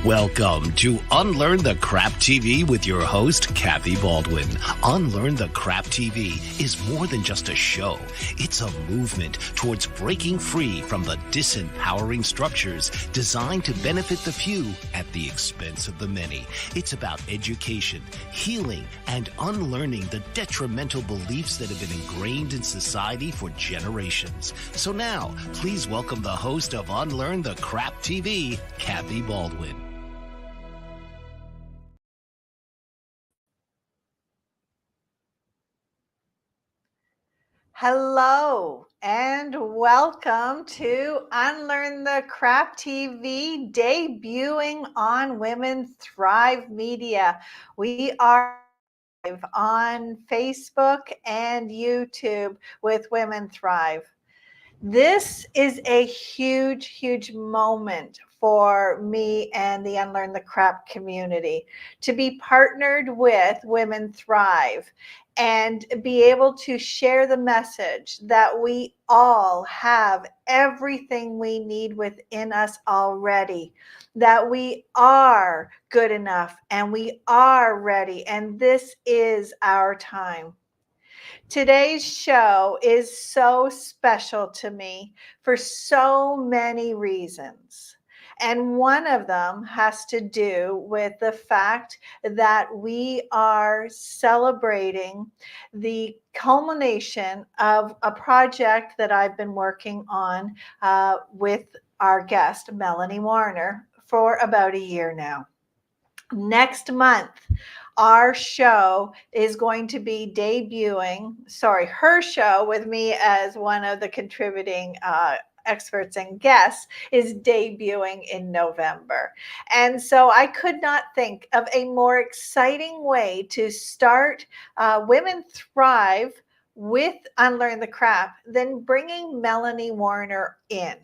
Welcome to Unlearn the Crap TV with your host, Kathy Baldwin. Unlearn the Crap TV is more than just a show. It's a movement towards breaking free from the disempowering structures designed to benefit the few at the expense of the many. It's about education, healing, and unlearning the detrimental beliefs that have been ingrained in society for generations. So now, please welcome the host of Unlearn the Crap TV, Kathy Baldwin. Hello and welcome to Unlearn the Crap TV, debuting on Women Thrive Media. We are live on Facebook and YouTube with Women Thrive. This is a huge, huge moment for me and the Unlearn the Crap community to be partnered with Women Thrive and be able to share the message that we all have everything we need within us already, that we are good enough and we are ready, and this is our time. Today's show is so special to me for so many reasons. And one of them has to do with the fact that we are celebrating the culmination of a project that I've been working on with our guest, Melanie Warner, for about a year now. Next month, our show is going to be her show with me as one of the contributing experts and guests is debuting in November. And so I could not think of a more exciting way to start Women Thrive with Unlearn the Crap than bringing Melanie Warner in.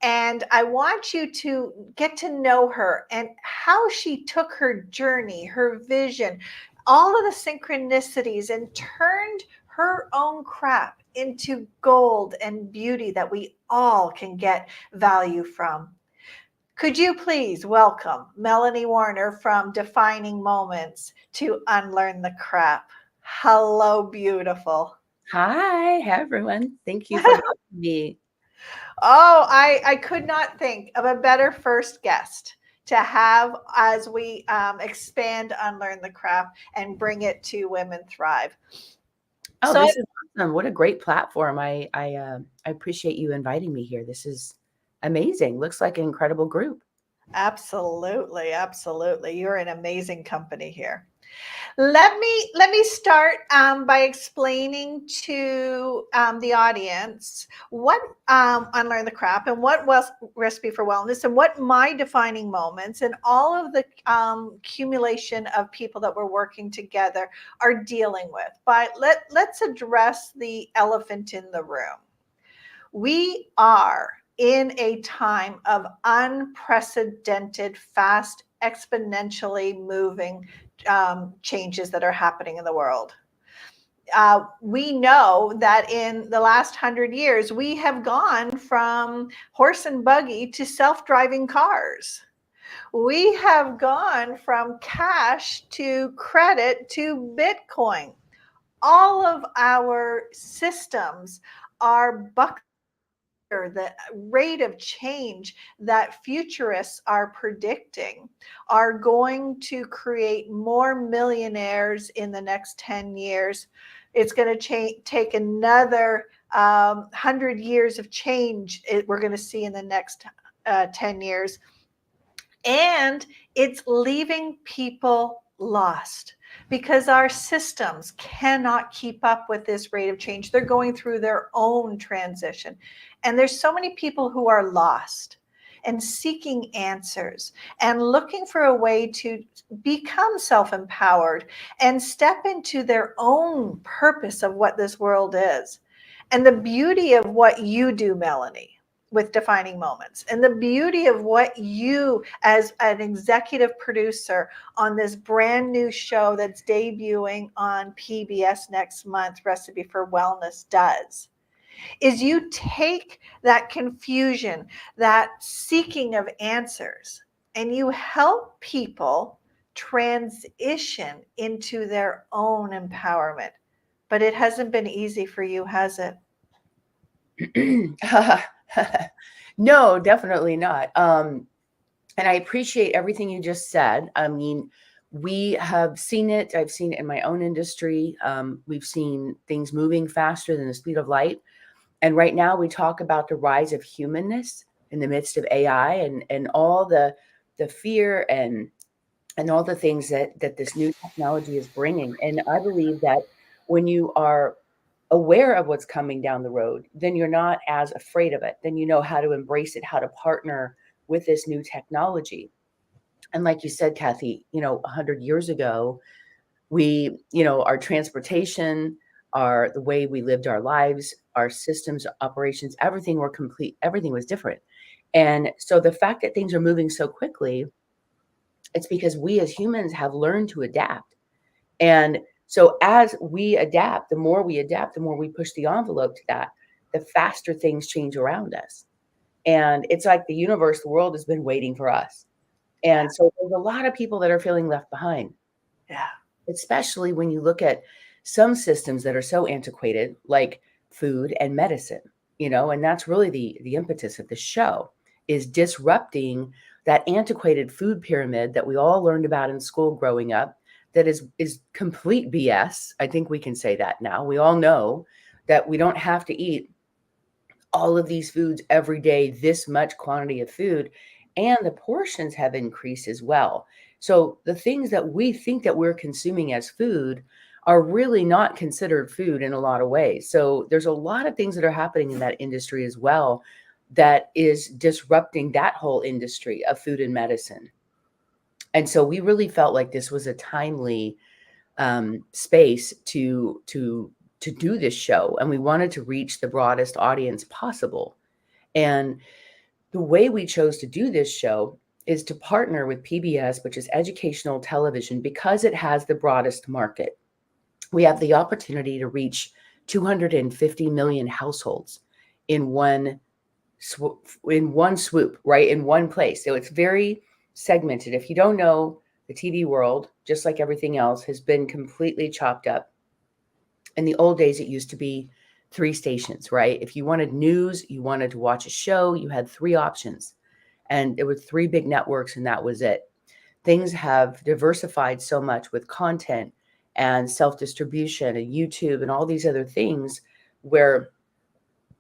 And I want you to get to know her and how she took her journey, her vision, all of the synchronicities, and turned her own crap into gold and beauty that we all can get value from. Could you please welcome Melanie Warner from Defining Moments to Unlearn the Crap? Hello, beautiful. Hi everyone. Thank you for having me. Oh, I could not think of a better first guest to have as we expand Unlearn the Crap and bring it to Women Thrive. Oh, this is awesome. What a great platform. I appreciate you inviting me here. This is amazing. Looks like an incredible group. Absolutely, absolutely. You're an amazing company here. Let me start by explaining to the audience what Unlearn the Crap and what was Recipe for Wellness and what my defining moments and all of the accumulation of people that we're working together are dealing with. But let's address the elephant in the room. We are in a time of unprecedented, fast, exponentially moving changes that are happening in the world. We know that in the last 100 years, we have gone from horse and buggy to self-driving cars. We have gone from cash to credit to Bitcoin. All of our systems are buckling. The rate of change that futurists are predicting are going to create more millionaires in the next 10 years. It's going to take another 100 years of change we're going to see in the next 10 years. And it's leaving people lost because our systems cannot keep up with this rate of change. They're going through their own transition. And there's so many people who are lost and seeking answers and looking for a way to become self-empowered and step into their own purpose of what this world is. And the beauty of what you do, Melanie, with Defining Moments, and the beauty of what you as an executive producer on this brand new show that's debuting on PBS next month, Recipe for Wellness, does is you take that confusion, that seeking of answers, and you help people transition into their own empowerment. But it hasn't been easy for you, has it? No, definitely not. And I appreciate everything you just said. I mean, we have seen it. I've seen it in my own industry. We've seen things moving faster than the speed of light. And right now we talk about the rise of humanness in the midst of AI and all the fear and all the things that this new technology is bringing. And I believe that when you are aware of what's coming down the road, then you're not as afraid of it. Then you know how to embrace it, how to partner with this new technology. And like you said, Kathy, 100 years ago, we, our transportation, the way we lived our lives, our systems, operations, everything were complete. Everything was different. And so the fact that things are moving so quickly, it's because we as humans have learned to adapt. And so as we adapt, the more we adapt, the more we push the envelope to that, the faster things change around us. And it's like the universe, the world has been waiting for us. And so there's a lot of people that are feeling left behind. Yeah. Especially when you look at some systems that are so antiquated, like food and medicine, and that's really the impetus of the show, is disrupting that antiquated food pyramid that we all learned about in school growing up, that is complete BS. I think we can say that now. We all know that we don't have to eat all of these foods every day, this much quantity of food, and the portions have increased as well. So the things that we think that we're consuming as food are really not considered food in a lot of ways. So there's a lot of things that are happening in that industry as well that is disrupting that whole industry of food and medicine. And so we really felt like this was a timely space to do this show, and we wanted to reach the broadest audience possible. And the way we chose to do this show is to partner with PBS, which is educational television, because it has the broadest market. We have the opportunity to reach 250 million households in one swoop, right? In one place. So it's very segmented. If you don't know, the TV world, just like everything else, has been completely chopped up. In the old days, it used to be 3 stations, right? If you wanted news, you wanted to watch a show, you had 3 options. And there were 3 big networks, and that was it. Things have diversified so much with content and self-distribution and YouTube and all these other things, where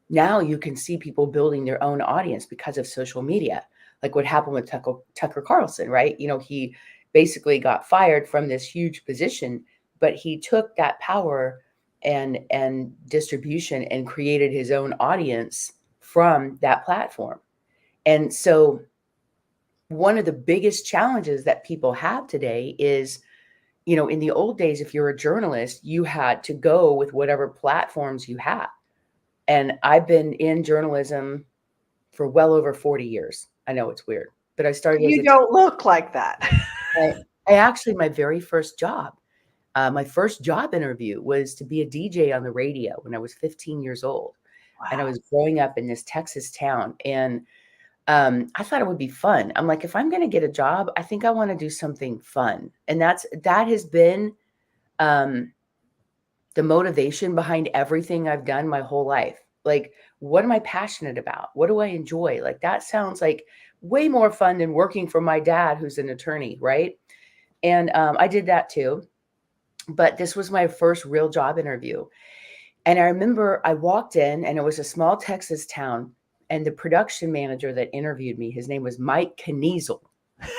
now you can see people building their own audience because of social media. Like what happened with Tucker Carlson, right? He basically got fired from this huge position, but he took that power and distribution and created his own audience from that platform. And so one of the biggest challenges that people have today is, in the old days, if you're a journalist, you had to go with whatever platforms you had. And I've been in journalism for well over 40 years. I know it's weird, but I started. You don't look like that. I actually, my very first job, my first job interview was to be a DJ on the radio when I was 15 years old. Wow. And I was growing up in this Texas town. And I thought it would be fun. I'm like, if I'm going to get a job, I think I want to do something fun. And that has been the motivation behind everything I've done my whole life. Like, what am I passionate about? What do I enjoy? Like, that sounds like way more fun than working for my dad, who's an attorney, right? And I did that too. But this was my first real job interview. And I remember I walked in, and it was a small Texas town. And the production manager that interviewed me, his name was Mike Kniezel.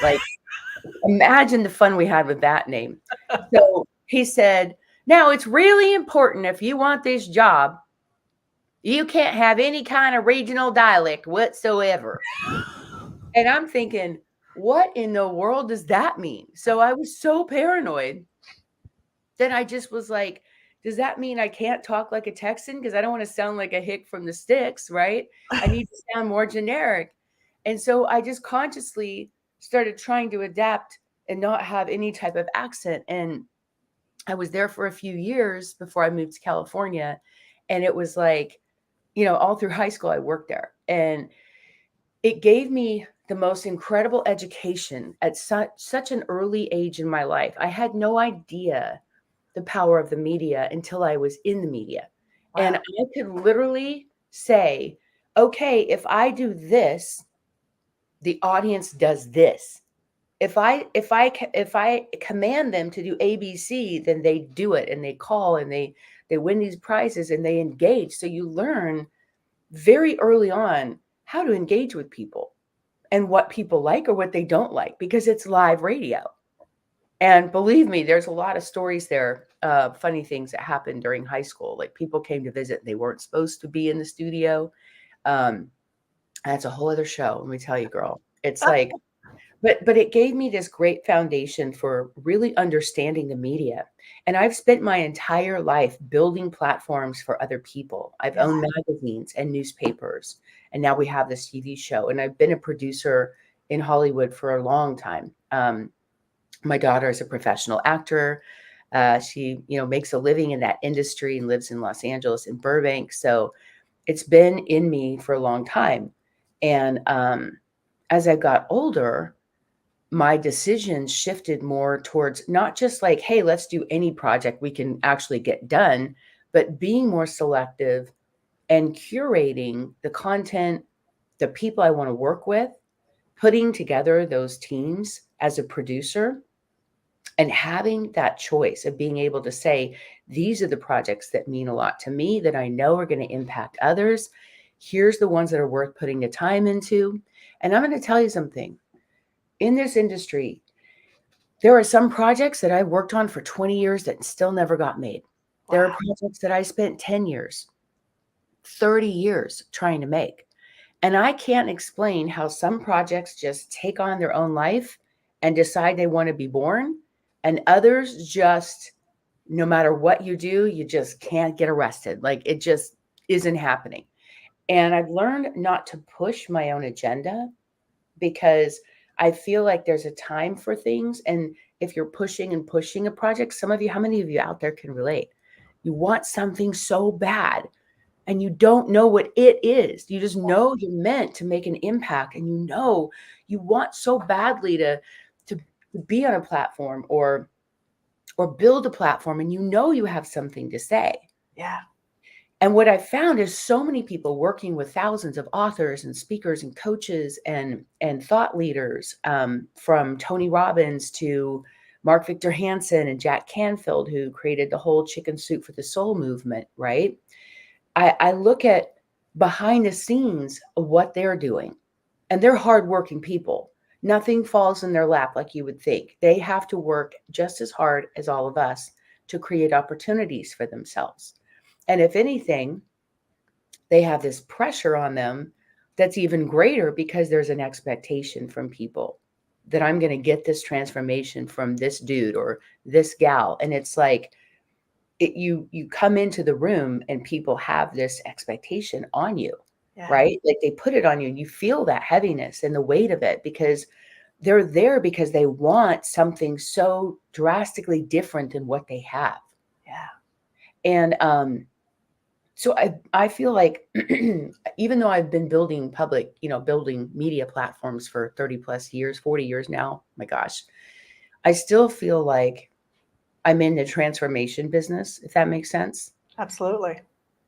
Like, imagine the fun we had with that name. So he said, now it's really important, if you want this job, you can't have any kind of regional dialect whatsoever. And I'm thinking, what in the world does that mean? So I was so paranoid that I just was like, does that mean I can't talk like a Texan? Because I don't want to sound like a hick from the sticks, right? I need to sound more generic. And so I just consciously started trying to adapt and not have any type of accent. And I was there for a few years before I moved to California. And it was like, all through high school, I worked there. And it gave me the most incredible education at such an early age in my life. I had no idea the power of the media until I was in the media. And Wow. I could literally say, okay, if I do this, the audience does this. If I command them to do ABC, then they do it, and they call, and they win these prizes, and they engage. So you learn very early on how to engage with people and what people like or what they don't like, because it's live radio. And believe me, there's a lot of stories there, funny things that happened during high school. Like people came to visit, they weren't supposed to be in the studio. Um, that's a whole other show. Let me tell you, girl. It's like, but it gave me this great foundation for really understanding the media. And I've spent my entire life building platforms for other people. I've Yeah. owned magazines and newspapers, and now we have this TV show. And I've been a producer in Hollywood for a long time. My daughter is a professional actor. She, makes a living in that industry and lives in Los Angeles in Burbank. So it's been in me for a long time. And as I got older, my decisions shifted more towards not just like, hey, let's do any project we can actually get done, but being more selective and curating the content, the people I want to work with, putting together those teams as a producer, and having that choice of being able to say, these are the projects that mean a lot to me, that I know are going to impact others. Here's the ones that are worth putting the time into. And I'm going to tell you something. In this industry, there are some projects that I worked on for 20 years that still never got made. There are Wow. projects that I spent 10 years, 30 years trying to make. And I can't explain how some projects just take on their own life and decide they want to be born, and others just, no matter what you do, you just can't get arrested. Like it just isn't happening. And I've learned not to push my own agenda, because I feel like there's a time for things. And if you're pushing and pushing a project, how many of you out there can relate? You want something so bad and you don't know what it is. You just know you're meant to make an impact, and you want so badly to be on a platform or build a platform, and you have something to say. Yeah. And what I found is so many people working with thousands of authors and speakers and coaches and thought leaders, from Tony Robbins to Mark Victor Hansen and Jack Canfield, who created the whole Chicken Soup for the Soul movement, right? I look at behind the scenes of what they're doing, and they're hardworking people. Nothing falls in their lap like you would think. They have to work just as hard as all of us to create opportunities for themselves. And if anything, they have this pressure on them that's even greater, because there's an expectation from people that I'm going to get this transformation from this dude or this gal. And it's like, you come into the room and people have this expectation on you, Yeah. right? Like they put it on you, and you feel that heaviness and the weight of it, because they're there because they want something so drastically different than what they have. Yeah. And so I feel like even though I've been building building media platforms for 30 plus years, 40 years now, my gosh, I still feel like I'm in the transformation business, if that makes sense, Absolutely.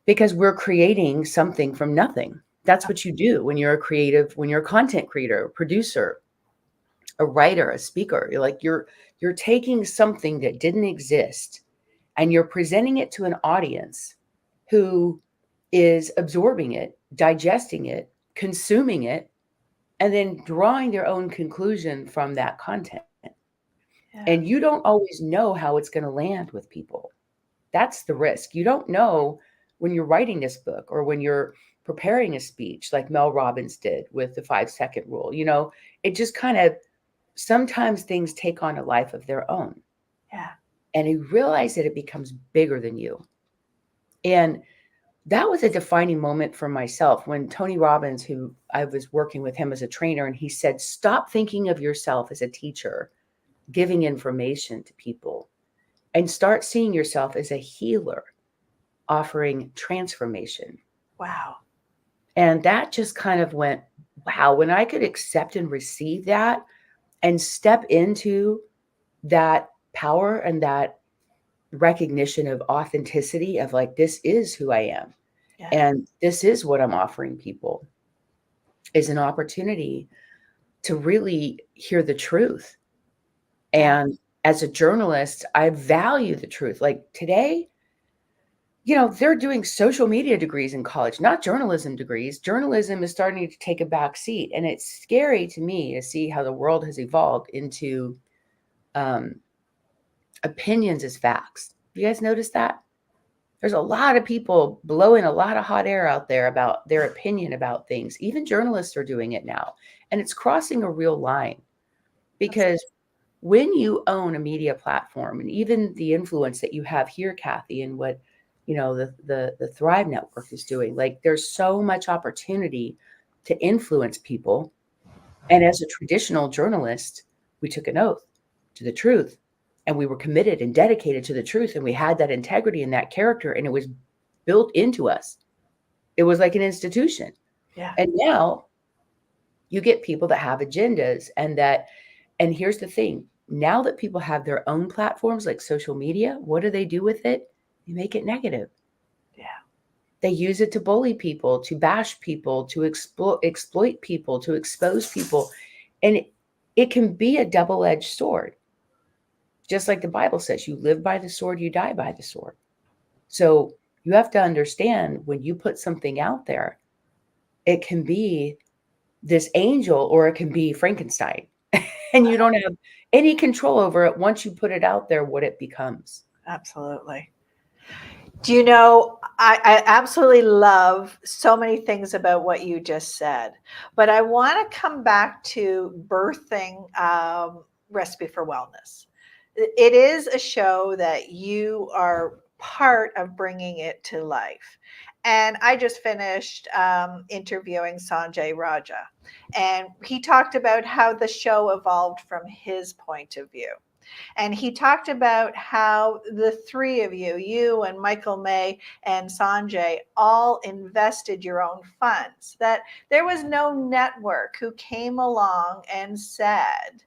because we're creating something from nothing. That's what you do when you're a creative, when you're a content creator, a producer, a writer, a speaker. You're taking something that didn't exist, and you're presenting it to an audience who is absorbing it, digesting it, consuming it, and then drawing their own conclusion from that content. Yeah. And you don't always know how it's going to land with people. That's the risk. You don't know when you're writing this book or when you're preparing a speech like Mel Robbins did with the 5-second rule. It just kind of, sometimes things take on a life of their own. Yeah. And you realize that it becomes bigger than you. And that was a defining moment for myself when Tony Robbins, who I was working with him as a trainer, and he said, stop thinking of yourself as a teacher, giving information to people, and start seeing yourself as a healer, offering transformation. Wow. And that just kind of went wow, when I could accept and receive that and step into that power and that recognition of authenticity of like, this is who I am. Yeah. And this is what I'm offering people, is an opportunity to really hear the truth. Yeah. And as a journalist, I value the truth. Like today, they're doing social media degrees in college, not journalism degrees. Journalism is starting to take a back seat. And it's scary to me to see how the world has evolved into um, opinions as facts. You guys notice that? There's a lot of people blowing a lot of hot air out there about their opinion about things. Even journalists are doing it now. And it's crossing a real line because when you own a media platform and even the influence that you have here, Kathy, and what the Thrive Network is doing, like there's so much opportunity to influence people. And as a traditional journalist, we took an oath to the truth and we were committed and dedicated to the truth. And we had that integrity and that character, and it was built into us. It was like an institution. Yeah. And now you get people that have agendas and here's the thing. Now that people have their own platforms like social media, what do they do with it? They make it negative. Yeah. They use it to bully people, to bash people, to exploit people, to expose people. And it can be a double-edged sword. Just like the Bible says, you live by the sword, you die by the sword. So you have to understand when you put something out there, it can be this angel or it can be Frankenstein. And you don't have any control over it once you put it out there, what it becomes. Absolutely. Do you know, I absolutely love so many things about what you just said, but I want to come back to birthing Recipe for Wellness. It is a show that you are part of bringing it to life. And I just finished interviewing Sanjay Raja, and he talked about how the show evolved from his point of view. And he talked about how the three of you and Michael May and Sanjay, all invested your own funds, that there was no network who came along and said,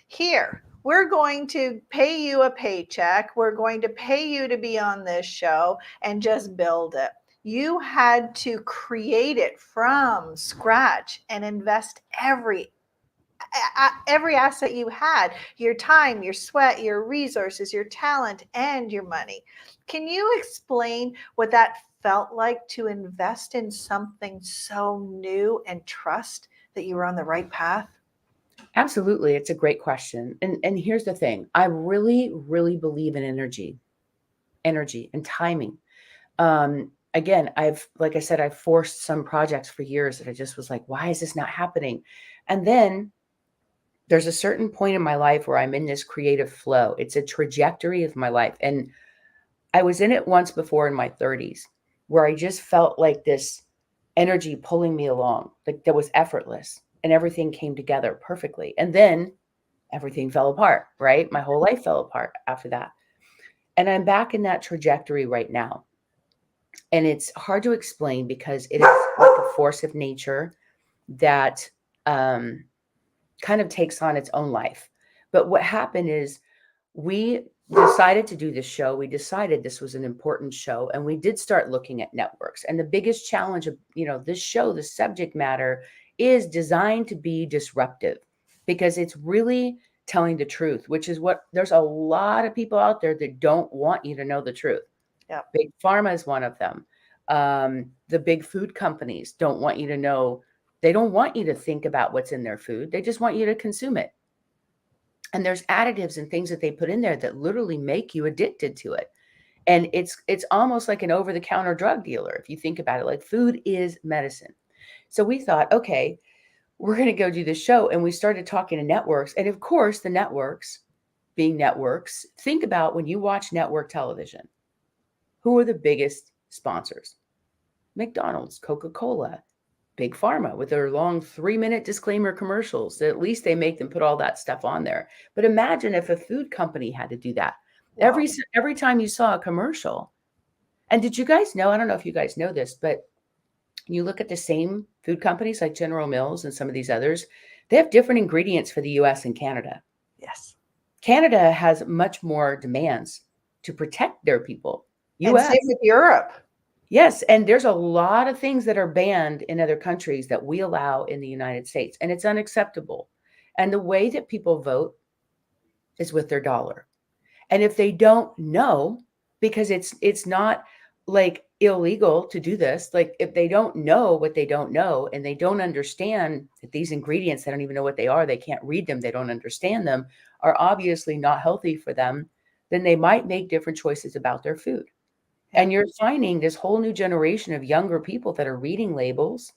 here, we're going to pay you a paycheck. We're going to pay you to be on this show and just build it. You had to create it from scratch and invest every asset you had, your time, your sweat, your resources, your talent, and your money. Can you explain what that felt like to invest in something so new and trust that you were on the right path? Absolutely. It's a great question. And here's the thing. I really, really believe in energy and timing. Again, like I said, I've forced some projects for years that I just was like, why is this not happening? And then there's a certain point in my life where I'm in this creative flow. It's a trajectory of my life. And I was in it once before in my 30s where I just felt like this energy pulling me along, like that was effortless and everything came together perfectly. And then everything fell apart, right? My whole life fell apart after that. And I'm back in that trajectory right now. And it's hard to explain because it is like a force of nature that kind of takes on its own life. But what happened is we decided to do this show. We decided this was an important show, and we did start looking at networks. And the biggest challenge of, this show, the subject matter is designed to be disruptive because it's really telling the truth, which is what there's a lot of people out there that don't want you to know the truth. Yeah. Big Pharma is one of them. The big food companies don't want you to know. They don't want you to think about what's in their food. They just want you to consume it. And there's additives and things that they put in there that literally make you addicted to it. And it's almost like an over-the-counter drug dealer. If you think about it, like food is medicine. So we thought, okay, we're going to go do this show. And we started talking to networks. And of course, the networks being networks, think about when you watch network television, who are the biggest sponsors? McDonald's, Coca-Cola, Big Pharma with their long 3-minute disclaimer commercials. At least they make them put all that stuff on there. But imagine if a food company had to do that. Wow. Every time you saw a commercial. And did you guys know, I don't know if you guys know this, but You look at the same food companies like General Mills and some of these others, they have different ingredients for the US and Canada. Yes. Canada has much more demands to protect their people. And same US, with Europe. yes, and there's a lot of things that are banned in other countries that we allow in the United States, and it's unacceptable. And the way that people vote is with their dollar. And if they don't know, because it's not like illegal to do this, like if they don't know what they don't know and they don't understand that these ingredients, they don't even know what they are, they can't read them, they don't understand them, are obviously not healthy for them, then they might make different choices about their food. And you're finding this whole new generation of younger people that are reading labels,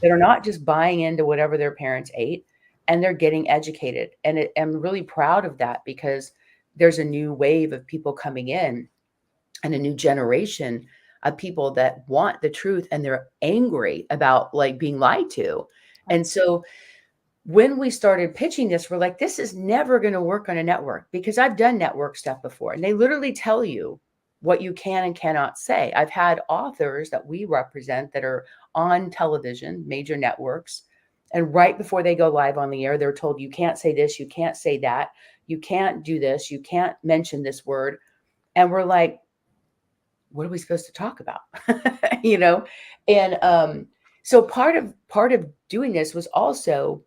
that are not just buying into whatever their parents ate, and they're getting educated. And I'm really proud of that, because there's a new wave of people coming in and a new generation of people that want the truth, and they're angry about like being lied to. And so when we started pitching this, we're like, this is never going to work on a network, because I've done network stuff before and they literally tell you what you can and cannot say. I've had authors that we represent that are on television, major networks, and right before they go live on the air, they're told, you can't say this, you can't say that, you can't do this, you can't mention this word. And we're like, what are we supposed to talk about? you know? And so part of doing this was also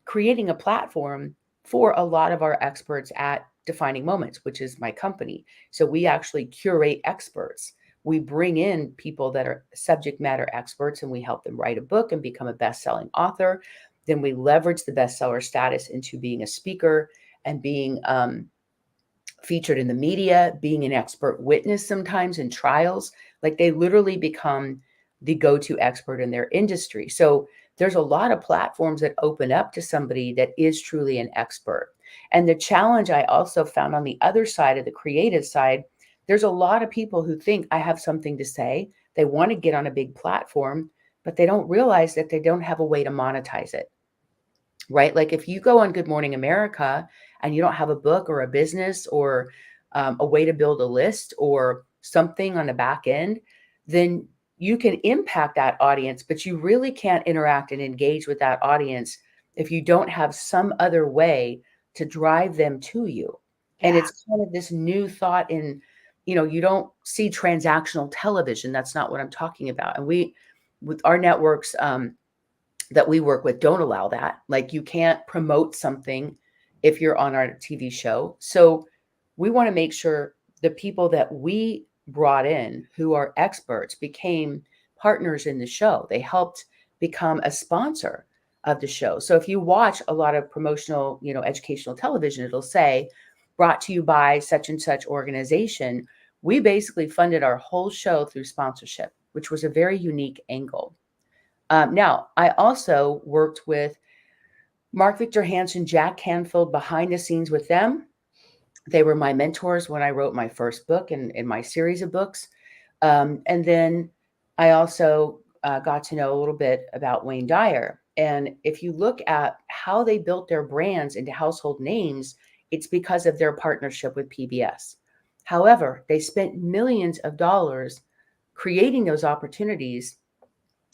creating a platform for a lot of our experts at Defining Moments, which is my company. So we actually curate experts. We bring in people that are subject matter experts, and we help them write a book and become a best-selling author. Then we leverage the bestseller status into being a speaker and being featured in the media, being an expert witness sometimes in trials. Like they literally become the go-to expert in their industry. So there's a lot of platforms that open up to somebody that is truly an expert. And the challenge I also found on the other side of the creative side, there's a lot of people who think I have something to say. They want to get on a big platform, but they don't realize that they don't have a way to monetize it. Right? Like if you go on Good Morning America and you don't have a book or a business or a way to build a list or something on the back end, then you can impact that audience, but you really can't interact and engage with that audience if you don't have some other way to drive them to you. And it's kind of this new thought in, you don't see transactional television. That's not what I'm talking about. And we, with our networks, that we work with, don't allow that. Like you can't promote something if you're on our TV show. So we want to make sure the people that we brought in who are experts became partners in the show. They helped become a sponsor of the show. So if you watch a lot of promotional, educational television, it'll say brought to you by such and such organization. We basically funded our whole show through sponsorship, which was a very unique angle. Now, I also worked with Mark Victor Hansen, Jack Canfield behind the scenes with them. They were my mentors when I wrote my first book and in my series of books. And then I also got to know a little bit about Wayne Dyer. And if you look at how they built their brands into household names, it's because of their partnership with PBS. However, they spent millions of dollars creating those opportunities,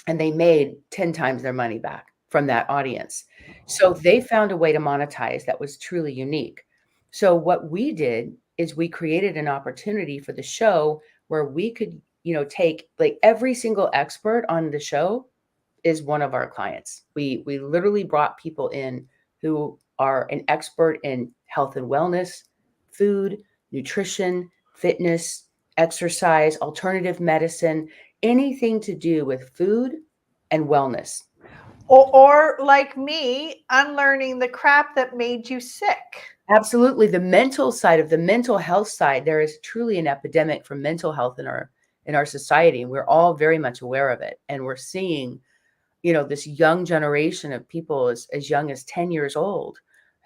and they made 10 times their money back from that audience. So they found a way to monetize that was truly unique. So what we did is we created an opportunity for the show where we could, take like every single expert on the show is one of our clients. We literally brought people in who are an expert in health and wellness, food, nutrition, fitness, exercise, alternative medicine, anything to do with food and wellness. Or like me, unlearning the crap that made you sick. Absolutely. The mental side of the mental health side, there is truly an epidemic for mental health in our society. And we're all very much aware of it. And we're seeing, this young generation of people as young as 10 years old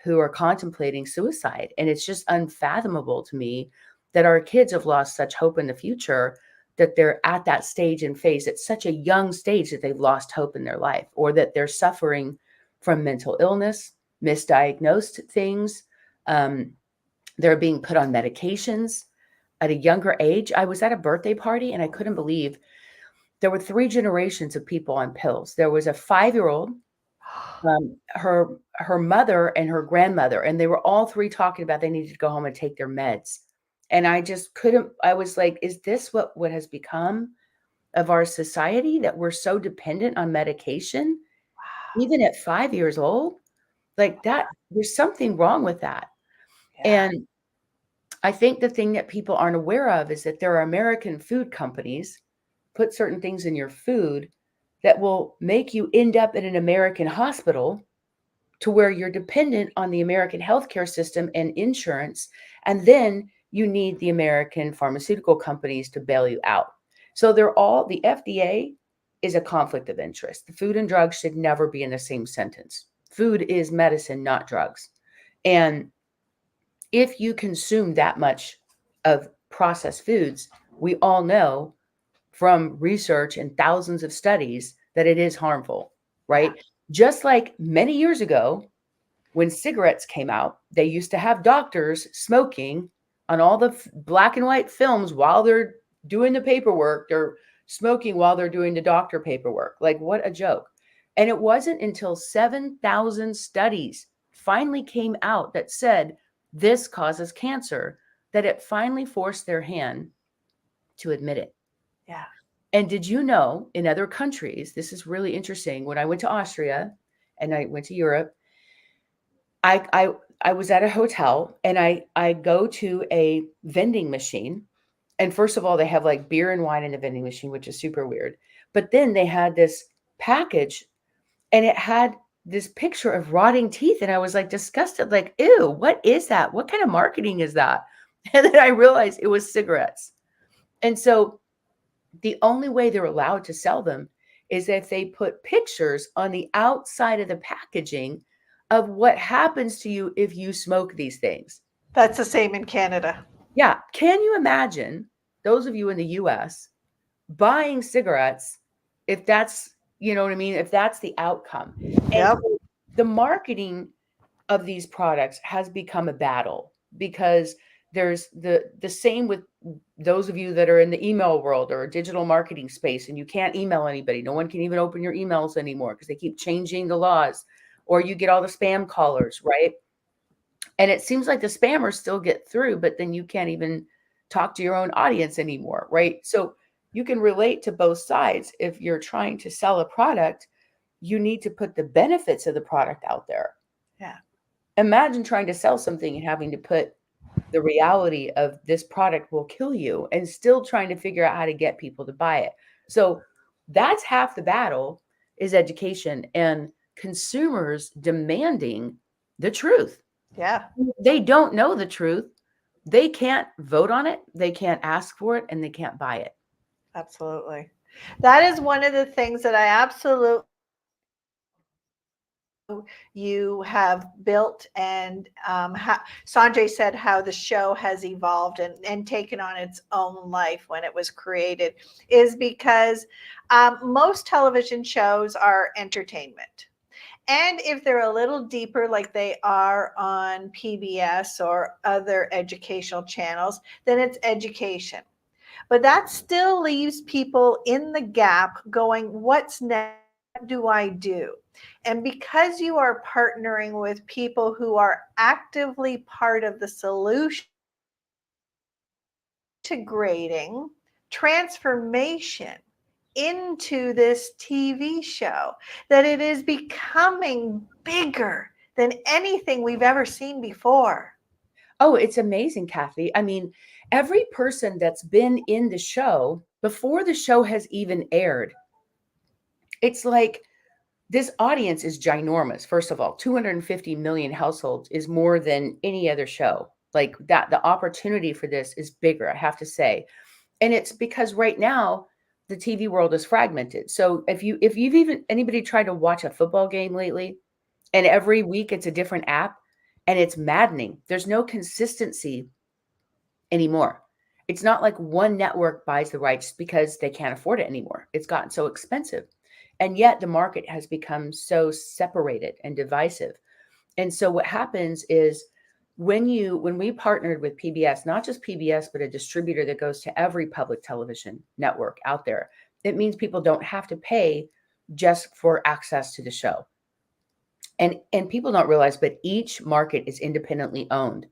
who are contemplating suicide. And it's just unfathomable to me that our kids have lost such hope in the future, that they're at that stage and phase at such a young stage that they've lost hope in their life, or that they're suffering from mental illness, misdiagnosed things. They're being put on medications at a younger age. I was at a birthday party and I couldn't believe there were 3 generations of people on pills. There was a 5-year-old, her mother and her grandmother, and they were all 3 talking about they needed to go home and take their meds. And I just couldn't. I was like, is this what has become of our society, that we're so dependent on medication, even at 5 years old? Like that, there's something wrong with that. Yeah. And I think the thing that people aren't aware of is that there are American food companies put certain things in your food that will make you end up in an American hospital, to where you're dependent on the American healthcare system and insurance. And then you need the American pharmaceutical companies to bail you out. So the FDA is a conflict of interest. The food and drugs should never be in the same sentence. Food is medicine, not drugs. And if you consume that much of processed foods, we all know from research and thousands of studies that it is harmful, right? Yeah. Just like many years ago, when cigarettes came out, they used to have doctors smoking on all the black and white films while they're doing the paperwork. They're smoking while they're doing the doctor paperwork. Like, what a joke. And it wasn't until 7,000 studies finally came out that said this causes cancer, that it finally forced their hand to admit it. Yeah. And did you know, in other countries, this is really interesting. When I went to Austria and I went to Europe, I was at a hotel, and I go to a vending machine. And first of all, they have like beer and wine in the vending machine, which is super weird. But then they had this package, and it had this picture of rotting teeth. And I was like disgusted, like, ew, what is that? What kind of marketing is that? And then I realized it was cigarettes. And so the only way they're allowed to sell them is if they put pictures on the outside of the packaging of what happens to you if you smoke these things. That's the same in Canada. Yeah. Can you imagine, those of you in the US, buying cigarettes if that's, you know what I mean, if that's the outcome? Yep. And so the marketing of these products has become a battle, because there's the same with those of you that are in the email world or digital marketing space, and you can't email anybody. No one can even open your emails anymore because they keep changing the laws, or you get all the spam callers, right? And it seems like the spammers still get through, but then you can't even talk to your own audience anymore, right? So you can relate to both sides. If you're trying to sell a product, you need to put the benefits of the product out there. Yeah. Imagine trying to sell something and having to put the reality of this product will kill you, and still trying to figure out how to get people to buy it. So that's half the battle, is education and consumers demanding the truth. Yeah. They don't know the truth. They can't vote on it. They can't ask for it, and they can't buy it. Absolutely. That is one of the things that I absolutely you have built, and Sanjay said how the show has evolved and taken on its own life when it was created, is because most television shows are entertainment. And if they're a little deeper, like they are on PBS or other educational channels, then it's education. But that still leaves people in the gap going, what's next? What do I do? And because you are partnering with people who are actively part of the solution, integrating transformation into this TV show, that it is becoming bigger than anything we've ever seen before. Oh, it's amazing, Kathy. I mean, every person that's been in the show before the show has even aired, it's like this audience is ginormous. First of all, 250 million households is more than any other show. Like that, the opportunity for this is bigger, I have to say. And it's because right now the TV world is fragmented. So if you've even anybody tried to watch a football game lately, and every week it's a different app, and it's maddening. There's no consistency anymore. It's not like one network buys the rights because they can't afford it anymore. It's gotten so expensive. And yet the market has become so separated and divisive. And so what happens is when we partnered with PBS, not just PBS, but a distributor that goes to every public television network out there, it means people don't have to pay just for access to the show. And people don't realize, but each market is independently owned.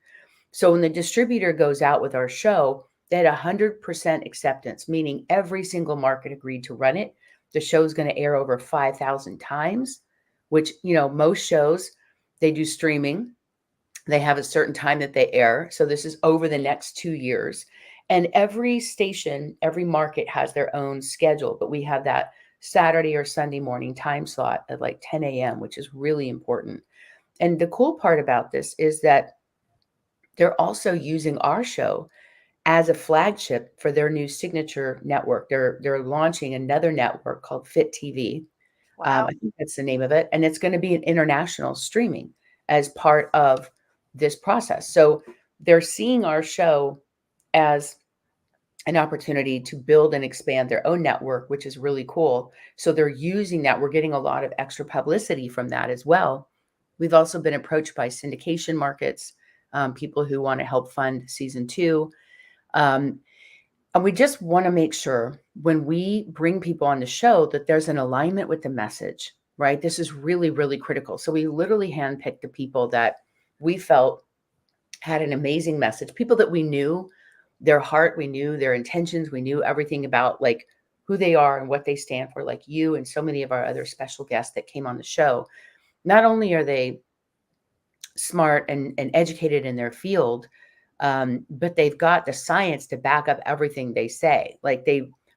So when the distributor goes out with our show, they had 100% acceptance, meaning every single market agreed to run it. The show is going to air over 5,000 times, which, most shows, they do streaming. They have a certain time that they air. So this is over the next 2 years. And every station, every market has their own schedule, but we have that Saturday or Sunday morning time slot at like 10 a.m., which is really important. And the cool part about this is that they're also using our show as a flagship for their new signature network. They're launching another network called Fit TV. Wow. I think that's the name of it. And it's going to be an international streaming as part of this process. So they're seeing our show as an opportunity to build and expand their own network, which is really cool. So they're using that. We're getting a lot of extra publicity from that as well. We've also been approached by syndication markets, people who want to help fund season 2. And we just want to make sure when we bring people on the show that there's an alignment with the message, right? This is really, really critical. So we literally handpicked the people that we felt had an amazing message, people that we knew their heart, we knew their intentions, we knew everything about like who they are and what they stand for, like you and so many of our other special guests that came on the show. Not only are they smart and educated in their field, but they've got the science to back up everything they say. Like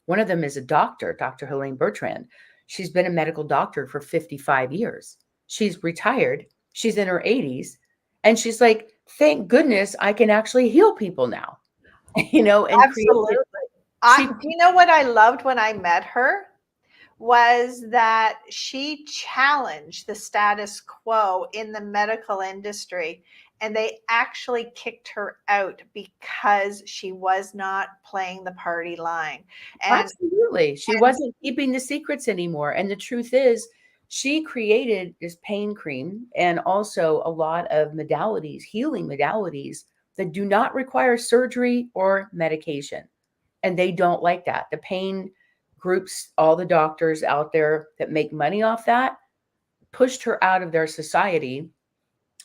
one of them is a doctor, Dr. Helene Bertrand. She's been a medical doctor for 55 years. She's retired. She's in her 80s. And she's like, thank goodness I can actually heal people now, and Absolutely. You know what I loved when I met her was that she challenged the status quo in the medical industry, and they actually kicked her out because she was not playing the party line. And absolutely. She wasn't keeping the secrets anymore. And the truth is, she created this pain cream and also a lot of modalities, healing modalities that do not require surgery or medication. And they don't like that. The pain groups, all the doctors out there that make money off that, pushed her out of their society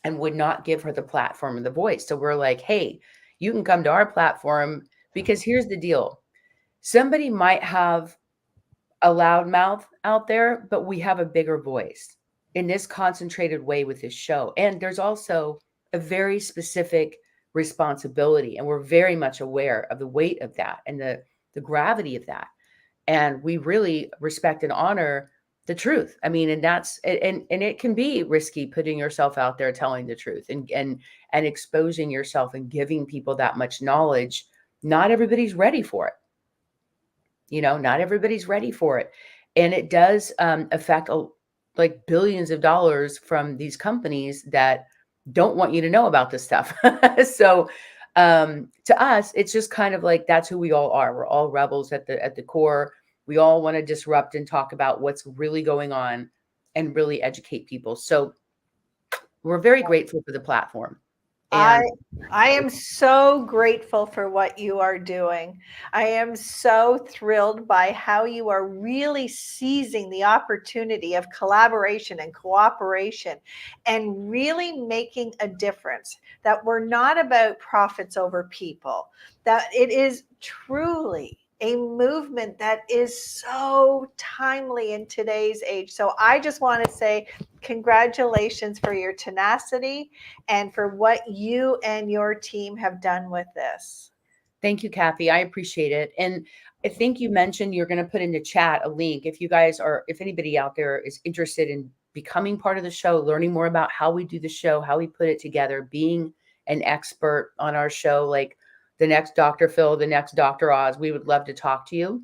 and would not give her the platform and the voice. So we're like, hey, you can come to our platform because here's the deal. Somebody might have a loud mouth out there, but we have a bigger voice in this concentrated way with this show. And there's also a very specific responsibility. And we're very much aware of the weight of that and the gravity of that. And we really respect and honor the truth. I mean, and it can be risky putting yourself out there, telling the truth and exposing yourself and giving people that much knowledge. Not everybody's ready for it. Not everybody's ready for it. And it does affect like billions of dollars from these companies that don't want you to know about this stuff. So to us, it's just kind of like, that's who we all are. We're all rebels at the core. We all want to disrupt and talk about what's really going on and really educate people. So we're very grateful for the platform. I am so grateful for what you are doing. I am so thrilled by how you are really seizing the opportunity of collaboration and cooperation and really making a difference, that we're not about profits over people, that it is truly a movement that is so timely in today's age. So I just want to say congratulations for your tenacity and for what you and your team have done with this. Thank you, Kathy. I appreciate it. And I think you mentioned you're going to put in the chat a link. If anybody out there is interested in becoming part of the show, learning more about how we do the show, how we put it together, being an expert on our show, like the next Dr. Phil, the next Dr. Oz, we would love to talk to you.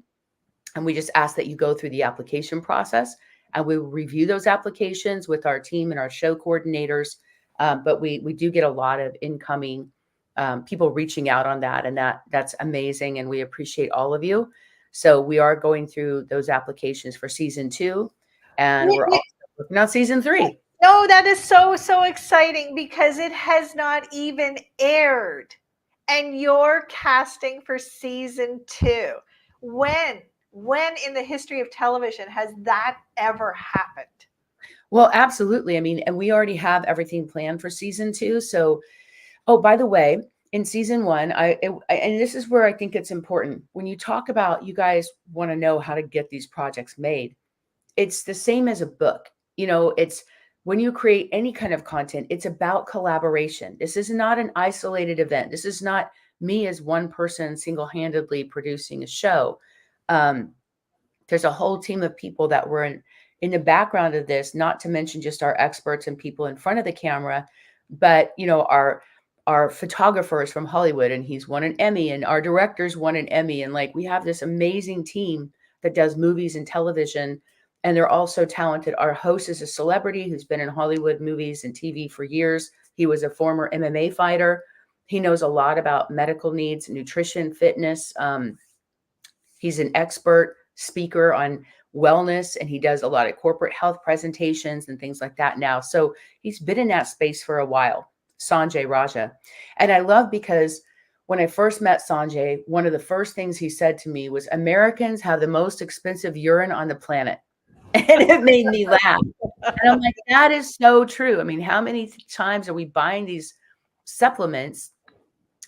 And we just ask that you go through the application process, and we will review those applications with our team and our show coordinators. But we do get a lot of incoming people reaching out on that, and that's amazing. And we appreciate all of you. So we are going through those applications for season 2, and we're also working on season 3. No, that is so exciting because it has not even aired. And you're casting for season 2. When when in the history of television has that ever happened? Well, absolutely. I mean, and we already have everything planned for season 2. So, oh, by the way, in season 1, and this is where I think it's important. When you talk about, you guys want to know how to get these projects made, it's the same as a book. It's when you create any kind of content, it's about collaboration. This is not an isolated event. This is not me as one person single-handedly producing a show. There's a whole team of people that were in the background of this, not to mention just our experts and people in front of the camera, but our photographers from Hollywood, and he's won an Emmy, and our directors won an Emmy. And like, we have this amazing team that does movies and television, and they're all so talented. Our host is a celebrity who's been in Hollywood movies and TV for years. He was a former MMA fighter. He knows a lot about medical needs, nutrition, fitness. He's an expert speaker on wellness, and he does a lot of corporate health presentations and things like that now. So he's been in that space for a while, Sanjay Raja. And I love, because when I first met Sanjay, one of the first things he said to me was, Americans have the most expensive urine on the planet. And it made me laugh. And I'm like, that is so true. I mean, how many times are we buying these supplements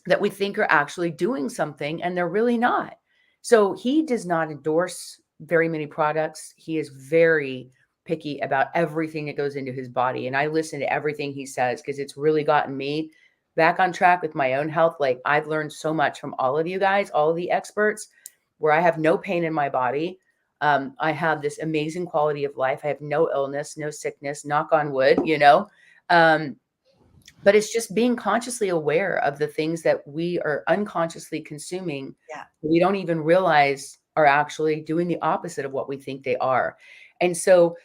that we think are actually doing something, and they're really not? So he does not endorse very many products. He is very picky about everything that goes into his body. And I listen to everything he says, because it's really gotten me back on track with my own health. Like, I've learned so much from all of you guys, all of the experts, where I have no pain in my body. I have this amazing quality of life. I have no illness, no sickness, knock on wood, but it's just being consciously aware of the things that we are unconsciously consuming. Yeah. We don't even realize are actually doing the opposite of what we think they are. And so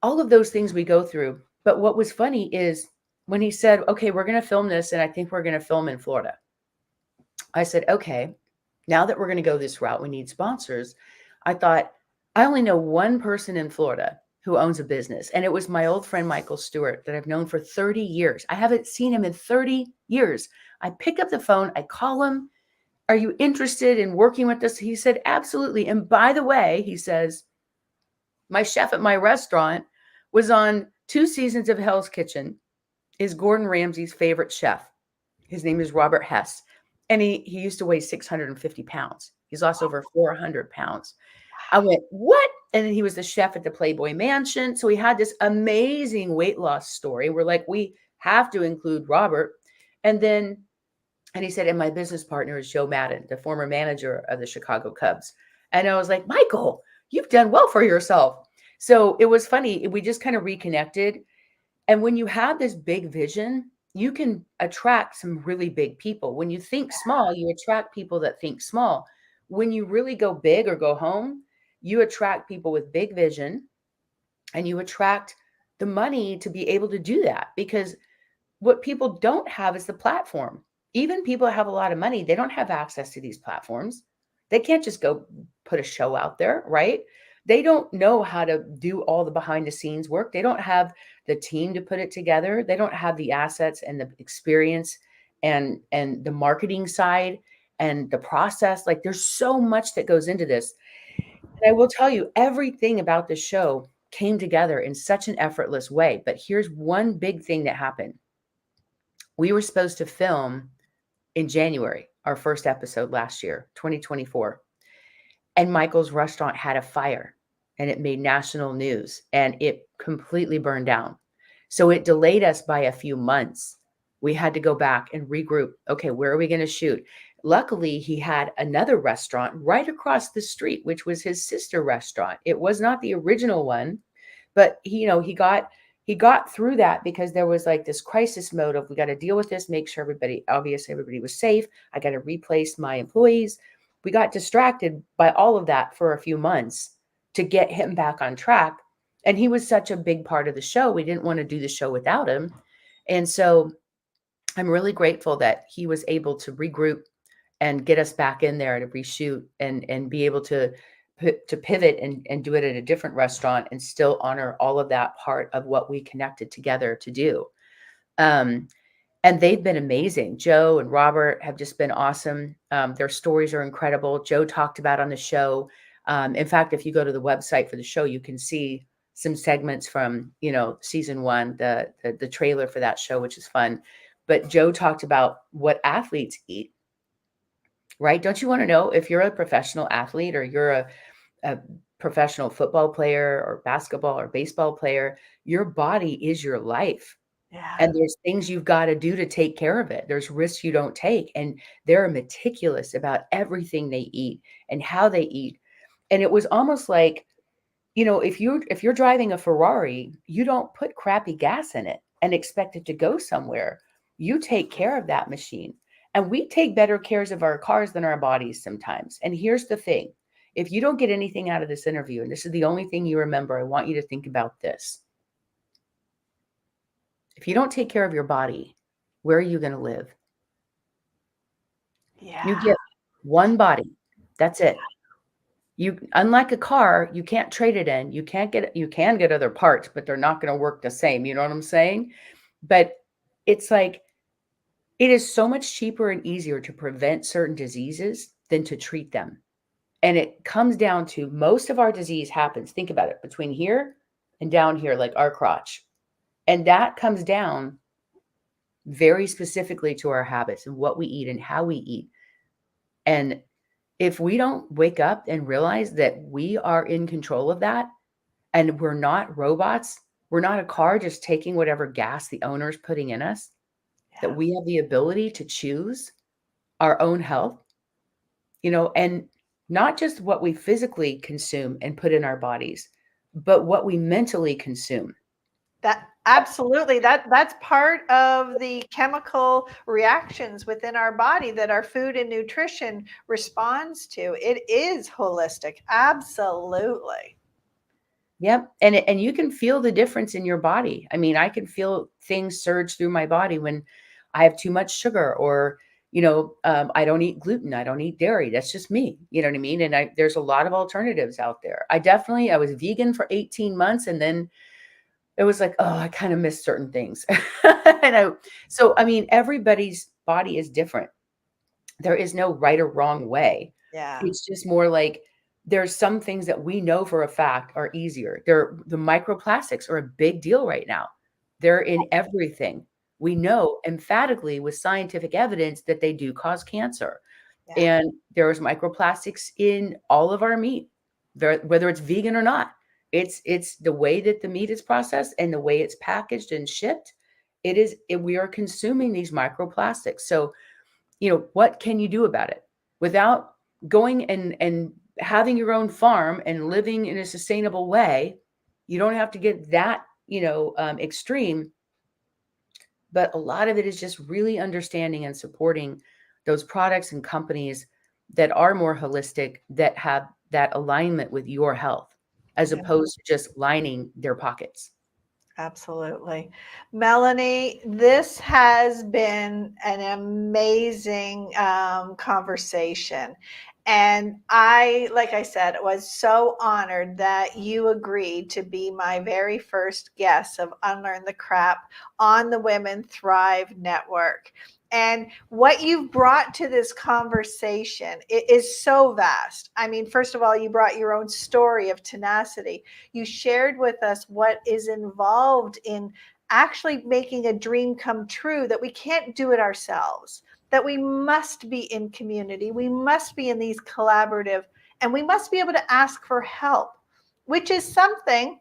all of those things we go through. But what was funny is when he said, okay, we're going to film this, and I think we're going to film in Florida. I said, okay, now that we're going to go this route, we need sponsors. I thought, I only know one person in Florida who owns a business. And it was my old friend, Michael Stewart, that I've known for 30 years. I haven't seen him in 30 years. I pick up the phone, I call him. Are you interested in working with us? He said, absolutely. And by the way, he says, my chef at my restaurant was on 2 seasons of Hell's Kitchen, is Gordon Ramsay's favorite chef. His name is Robert Hess. And he used to weigh 650 pounds. He's lost over 400 pounds. I went, what? And then he was the chef at the Playboy Mansion. So he had this amazing weight loss story. We're like, we have to include Robert. And he said, and my business partner is Joe Madden, the former manager of the Chicago Cubs. And I was like, Michael, you've done well for yourself. So it was funny. We just kind of reconnected. And when you have this big vision, you can attract some really big people. When you think small, you attract people that think small. When you really go big or go home, you attract people with big vision, and you attract the money to be able to do that. Because what people don't have is the platform. Even people that have a lot of money, they don't have access to these platforms. They can't just go put a show out there, right? They don't know how to do all the behind the scenes work. They don't have the team to put it together. They don't have the assets and the experience and the marketing side and the process. Like, there's so much that goes into this. And I will tell you, everything about the show came together in such an effortless way. But here's one big thing that happened. We were supposed to film in January, our first episode last year, 2024. And Michael's restaurant had a fire, and it made national news, and it completely burned down. So it delayed us by a few months. We had to go back and regroup. Okay, where are we going to shoot? Luckily, he had another restaurant right across the street, which was his sister restaurant. It was not the original one, but he got through that, because there was like this crisis mode of, we got to deal with this, make sure everybody was safe. I got to replace my employees. We got distracted by all of that for a few months to get him back on track. And he was such a big part of the show. We didn't want to do the show without him. And so I'm really grateful that he was able to regroup and get us back in there to reshoot and be able to pivot and do it at a different restaurant and still honor all of that part of what we connected together to do. And they've been amazing. Joe and Robert have just been awesome. Their stories are incredible. Joe talked about on the show In fact, if you go to the website for the show, you can see some segments from, season 1, the trailer for that show, which is fun. But Joe talked about what athletes eat, right? Don't you want to know, if you're a professional athlete, or you're a professional football player or basketball or baseball player, your body is your life. Yeah. And there's things you've got to do to take care of it. There's risks you don't take. And they're meticulous about everything they eat and how they eat. And it was almost like, if you're driving a Ferrari, you don't put crappy gas in it and expect it to go somewhere. You take care of that machine. And we take better cares of our cars than our bodies sometimes. And here's the thing. If you don't get anything out of this interview, and this is the only thing you remember, I want you to think about this. If you don't take care of your body, where are you going to live? Yeah. You get one body. That's it. Unlike a car, you can't trade it in. You can get other parts, but they're not going to work the same. You know what I'm saying? But it's like, it is so much cheaper and easier to prevent certain diseases than to treat them. And it comes down to, most of our disease happens, think about it, between here and down here, like our crotch. And that comes down very specifically to our habits and what we eat and how we eat. And if we don't wake up and realize that we are in control of that, and we're not robots, we're not a car just taking whatever gas the owner's putting in us, that we have the ability to choose our own health, and not just what we physically consume and put in our bodies, but what we mentally consume. That absolutely, that's part of the chemical reactions within our body that our food and nutrition responds to. It is holistic. Absolutely. Yep. And you can feel the difference in your body. I mean, I can feel things surge through my body when I have too much sugar, or, I don't eat gluten. I don't eat dairy. That's just me. You know what I mean? And there's a lot of alternatives out there. I was vegan for 18 months, and then it was like, oh, I kind of miss certain things. Everybody's body is different. There is no right or wrong way. Yeah. It's just more like, there's some things that we know for a fact are easier. The microplastics are a big deal right now. They're in everything. We know emphatically with scientific evidence that they do cause cancer. Yeah. And there's microplastics in all of our meat, whether it's vegan or not. It's the way that the meat is processed and the way it's packaged and shipped. We are consuming these microplastics. So, what can you do about it without going and having your own farm and living in a sustainable way? You don't have to get that, extreme. But a lot of it is just really understanding and supporting those products and companies that are more holistic, that have that alignment with your health, as opposed to just lining their pockets. Absolutely. Melanie, this has been an amazing conversation. And like I said, was so honored that you agreed to be my very first guest of Unlearn the Crap on the Women Thrive Network. And what you've brought to this conversation is so vast. I mean, first of all, you brought your own story of tenacity. You shared with us what is involved in actually making a dream come true, that we can't do it ourselves, that we must be in community, we must be in these collaborative, and we must be able to ask for help, which is something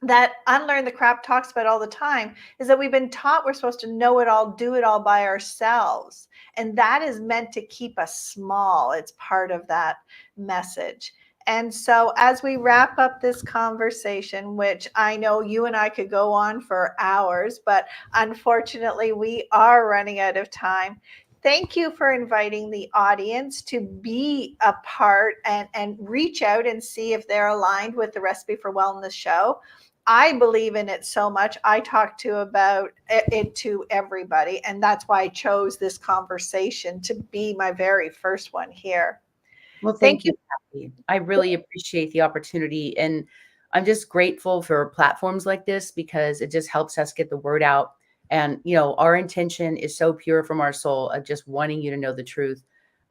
that Unlearn the Crap talks about all the time, is that we've been taught we're supposed to know it all, do it all by ourselves. And that is meant to keep us small. It's part of that message. And so as we wrap up this conversation, which I know you and I could go on for hours, but unfortunately we are running out of time. Thank you for inviting the audience to be a part and reach out and see if they're aligned with the Recipe for Wellness show. I believe in it so much. I talk about it to everybody. And that's why I chose this conversation to be my very first one here. Well, thank you, Kathy. I really appreciate the opportunity. And I'm just grateful for platforms like this, because it just helps us get the word out. And, our intention is so pure from our soul of just wanting you to know the truth.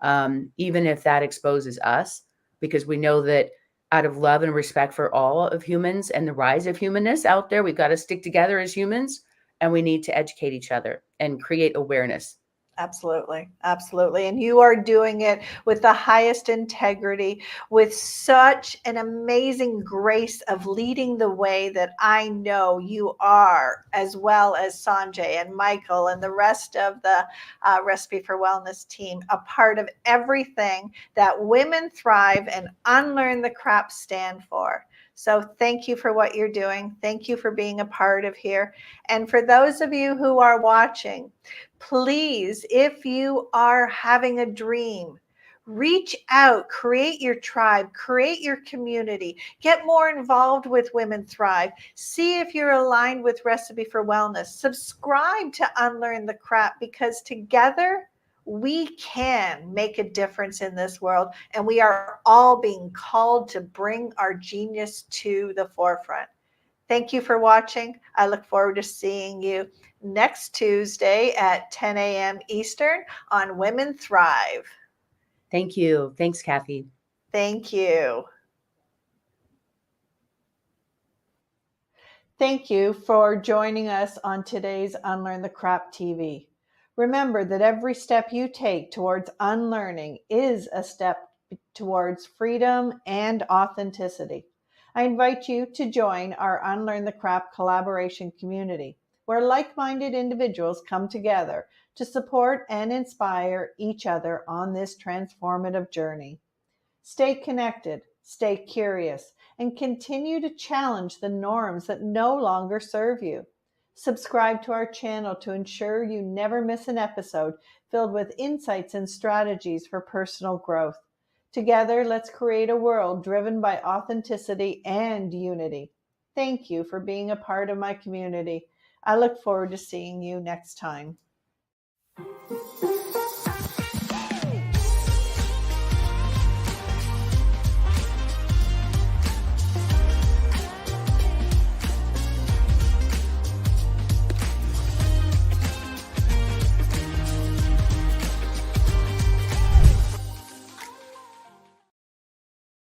Even if that exposes us, because we know that out of love and respect for all of humans and the rise of humanness out there, we've got to stick together as humans, and we need to educate each other and create awareness. Absolutely. Absolutely. And you are doing it with the highest integrity, with such an amazing grace of leading the way that I know you are, as well as Sanjay and Michael and the rest of the Recipe for Wellness team, a part of everything that Women Thrive and Unlearn the Crap stand for. So thank you for what you're doing. Thank you for being a part of here. And for those of you who are watching, please, if you are having a dream, reach out, create your tribe, create your community, get more involved with Women Thrive, see if you're aligned with Recipe for Wellness, subscribe to Unlearn the Crap, because together we can make a difference in this world, and we are all being called to bring our genius to the forefront. Thank you for watching. I look forward to seeing you next Tuesday at 10 a.m. Eastern on Women Thrive. Thank you. Thanks, Kathy. Thank you. Thank you for joining us on today's Unlearn the Crap TV. Remember that every step you take towards unlearning is a step towards freedom and authenticity. I invite you to join our Unlearn the Crap collaboration community, where like-minded individuals come together to support and inspire each other on this transformative journey. Stay connected, stay curious, and continue to challenge the norms that no longer serve you. Subscribe to our channel to ensure you never miss an episode filled with insights and strategies for personal growth. Together, let's create a world driven by authenticity and unity. Thank you for being a part of my community. I look forward to seeing you next time.